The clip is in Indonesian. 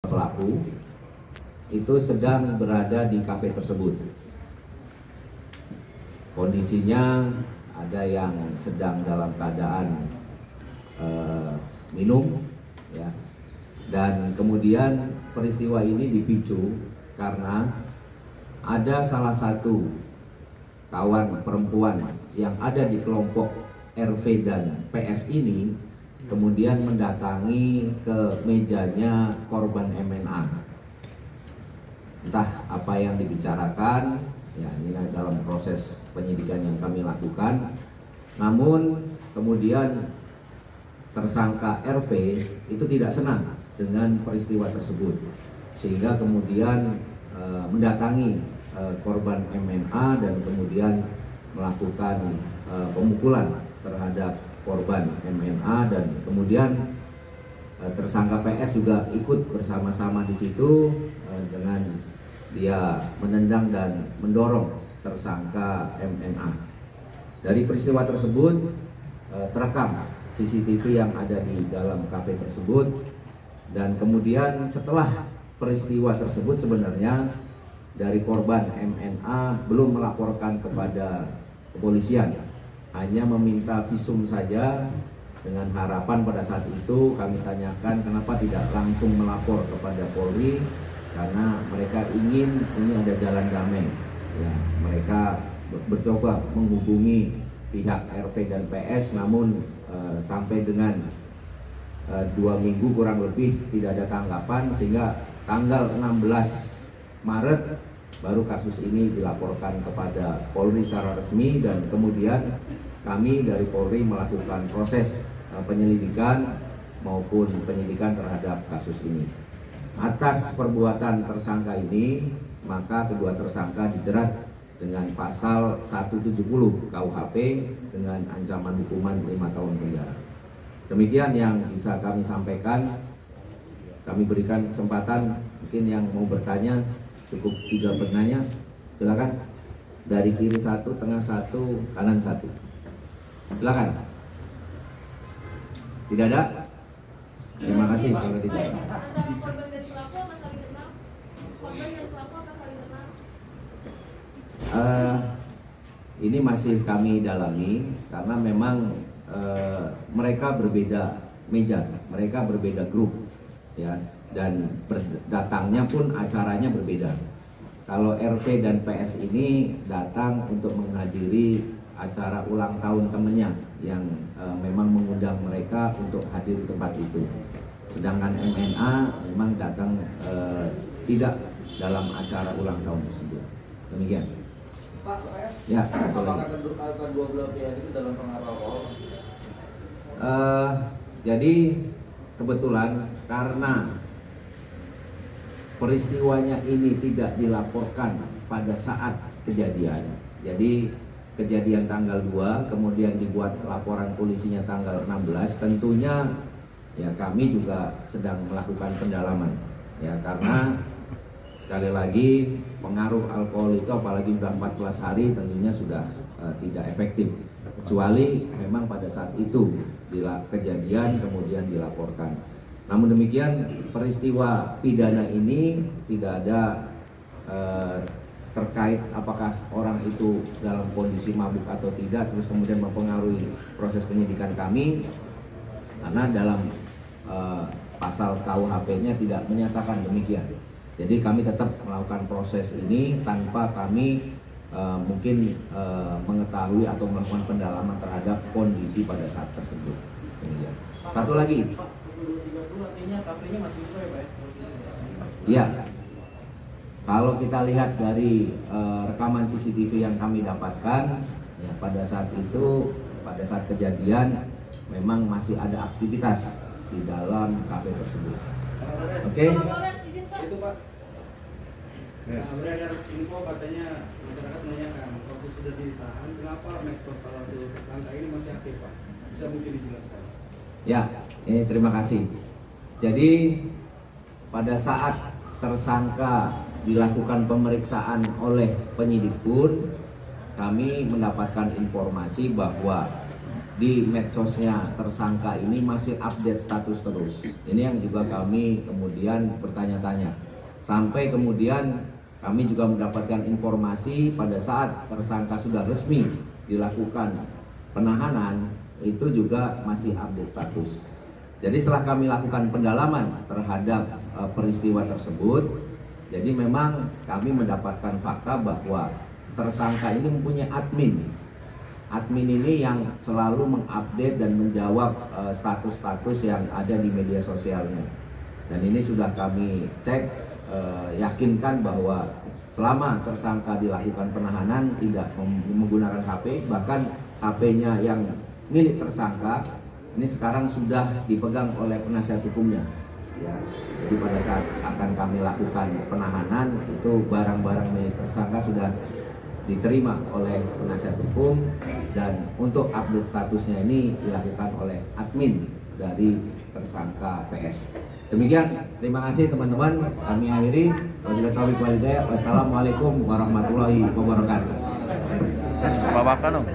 Pelaku itu sedang berada di kafe tersebut. Kondisinya ada yang sedang dalam keadaan minum, ya. Dan kemudian peristiwa ini dipicu karena ada salah satu kawan perempuan yang ada di kelompok RV dan PS ini kemudian mendatangi ke mejanya korban MNA. Entah apa yang dibicarakan, ya ini dalam proses penyidikan yang kami lakukan. Namun kemudian tersangka RV itu tidak senang dengan peristiwa tersebut, sehingga kemudian mendatangi korban MNA dan kemudian melakukan pemukulan terhadap korban MNA, dan kemudian tersangka PS juga ikut bersama-sama di situ dengan dia menendang dan mendorong tersangka MNA. Dari peristiwa tersebut terekam CCTV yang ada di dalam kafe tersebut, dan kemudian setelah peristiwa tersebut sebenarnya dari korban MNA belum melaporkan kepada kepolisian, hanya meminta visum saja, dengan harapan pada saat itu kami tanyakan kenapa tidak langsung melapor kepada Polri, karena mereka ingin ini ada jalan damai. Ya, mereka bercoba menghubungi pihak RV dan PS, namun sampai dengan 2 minggu kurang lebih tidak ada tanggapan, sehingga tanggal 16 Maret baru kasus ini dilaporkan kepada Polri secara resmi, dan kemudian kami dari Polri melakukan proses penyelidikan maupun penyidikan terhadap kasus ini. Atas perbuatan tersangka ini, maka kedua tersangka dijerat dengan pasal 170 KUHP dengan ancaman hukuman 5 tahun penjara. Demikian yang bisa kami sampaikan. Kami berikan kesempatan, mungkin yang mau bertanya cukup 3 penanya, silakan. Dari kiri 1, tengah 1, kanan 1. Silakan. Tidak ada? Terima kasih kalau tidak ada. Ini masih kami dalami karena memang mereka berbeda meja, mereka berbeda grup, ya, dan datangnya pun acaranya berbeda. Kalau RV dan PS ini datang untuk menghadiri acara ulang tahun temannya yang memang mengundang mereka untuk hadir di tempat itu. Sedangkan MNA memang datang tidak dalam acara ulang tahun tersebut. Demikian. Pak, ya, apakah kedua belah pihak itu dalam pengaruh alkohol? Jadi kebetulan karena peristiwanya ini tidak dilaporkan pada saat kejadian, jadi kejadian tanggal 2, kemudian dibuat laporan polisinya tanggal 16, tentunya ya kami juga sedang melakukan pendalaman, ya, karena sekali lagi pengaruh alkohol itu apalagi sudah 14 hari tentunya sudah tidak efektif, kecuali memang pada saat itu kejadian kemudian dilaporkan. Namun demikian peristiwa pidana ini tidak ada terkait apakah orang itu dalam kondisi mabuk atau tidak terus kemudian mempengaruhi proses penyidikan kami, karena dalam pasal KUHP-nya tidak menyatakan demikian. Jadi kami tetap melakukan proses ini tanpa kami mungkin mengetahui atau melakukan pendalaman terhadap kondisi pada saat tersebut. Demikian. Satu lagi. Ya, kalau kita lihat dari rekaman CCTV yang kami dapatkan, ya pada saat itu, pada saat kejadian memang masih ada aktivitas di dalam kafe tersebut. Oke? Itu Pak. Nah, beredar info katanya masyarakat menanyakan waktu sudah ditahan, kenapa medsos salah satu tersangka ini masih aktif, Pak? Bisa mungkin dijelaskan? Ya, ini terima kasih. Jadi pada saat tersangka dilakukan pemeriksaan oleh penyidik pun kami mendapatkan informasi bahwa di medsosnya tersangka ini masih update status terus. Ini yang juga kami kemudian bertanya-tanya. Sampai kemudian kami juga mendapatkan informasi pada saat tersangka sudah resmi dilakukan penahanan, itu juga masih update status. Jadi setelah kami lakukan pendalaman terhadap peristiwa tersebut, jadi memang kami mendapatkan fakta bahwa tersangka ini mempunyai admin. Admin ini yang selalu mengupdate dan menjawab status-status yang ada di media sosialnya. Dan ini sudah kami cek, yakinkan bahwa selama tersangka dilakukan penahanan tidak menggunakan HP, bahkan HP-nya yang milik tersangka ini sekarang sudah dipegang oleh penasihat hukumnya. Ya. Jadi pada saat akan kami lakukan penahanan, itu barang-barang milik tersangka sudah diterima oleh penasihat hukum, dan untuk update statusnya ini dilakukan oleh admin dari tersangka PS. Demikian, terima kasih teman-teman. Kami akhiri. Wabillahi taufiq wal hidayah. Wassalamualaikum warahmatullahi wabarakatuh. Bapak dong.